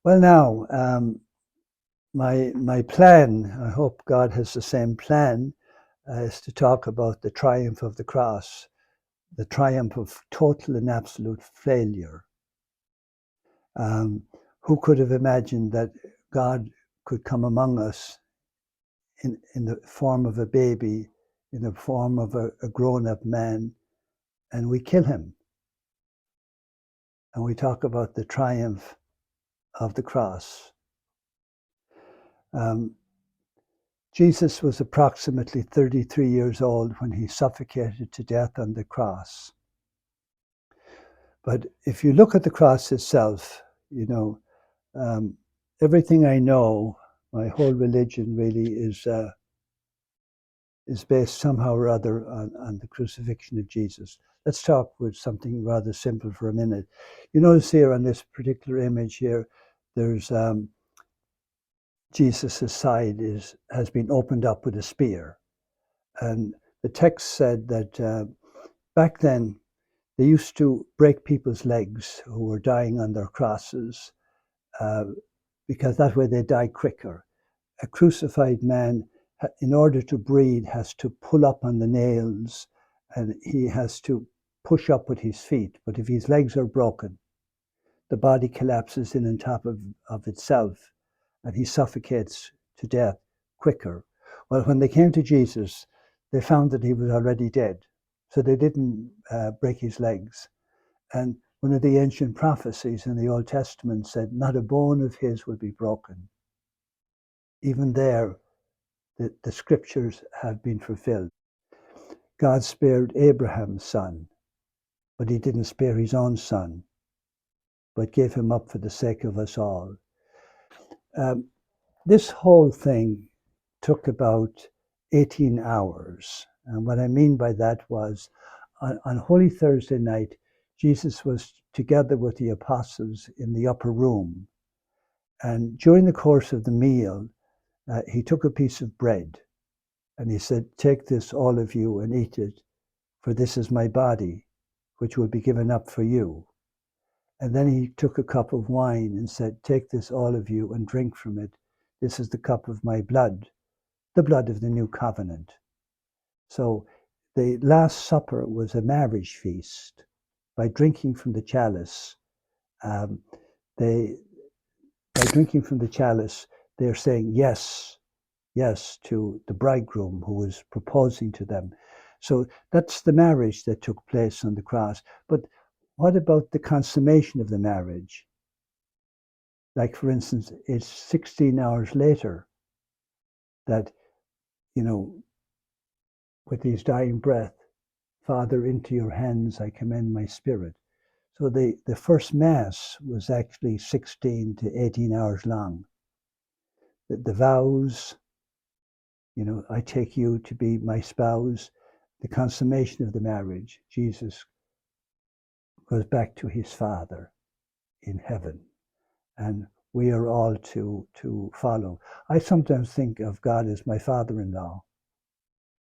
Well, now, my plan, I hope God has the same plan, is to talk about the triumph of the cross, the triumph of total and absolute failure. Um, who could have imagined that God could come among us in the form of a baby, in the form of a grown-up man, and we kill him? And we talk about the triumph of the cross. Um, Jesus was approximately 33 years old when he suffocated to death on the cross. But if you look at the cross itself, you know, um, everything I know, my whole religion really is based somehow or other on the crucifixion of Jesus. Let's talk with something rather simple for a minute. You notice here on this particular image here, there's Jesus' side has been opened up with a spear. And the text said that back then they used to break people's legs who were dying on their crosses uh, because that way they die quicker. A crucified man, in order to breathe, has to pull up on the nails and he has to push up with his feet. But if his legs are broken, the body collapses in on top of itself and he suffocates to death quicker. Well, when they came to Jesus, they found that he was already dead. So they didn't break his legs. And one of the ancient prophecies in the Old Testament said, not a bone of his will be broken. Even there, the scriptures have been fulfilled. God spared Abraham's son, but he didn't spare his own son, but gave him up for the sake of us all. Um, this whole thing took about 18 hours. And what I mean by that was on Holy Thursday night, Jesus was together with the apostles in the upper room. And during the course of the meal, he took a piece of bread and he said, take this, all of you, and eat it, for this is my body, which will be given up for you. And then he took a cup of wine and said, take this, all of you, and drink from it. This is the cup of my blood, the blood of the new covenant. So the Last Supper was a marriage feast. By drinking from the chalice, by drinking from the chalice, they're saying yes to the bridegroom who was proposing to them. So that's the marriage that took place on the cross. But what about the consummation of the marriage? Like, for instance, it's 16 hours later that, you know, with his dying breath, Father, into your hands I commend my spirit. So the first Mass was actually 16 to 18 hours long. The vows, you know, I take you to be my spouse, the consummation of the marriage, Jesus goes back to his Father in heaven, and we are all to follow. I sometimes think of God as my father-in-law.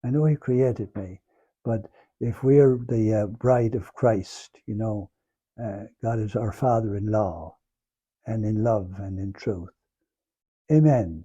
I know he created me, but if we're the bride of Christ, you know, God is our father-in-law, and in love and in truth. Amen.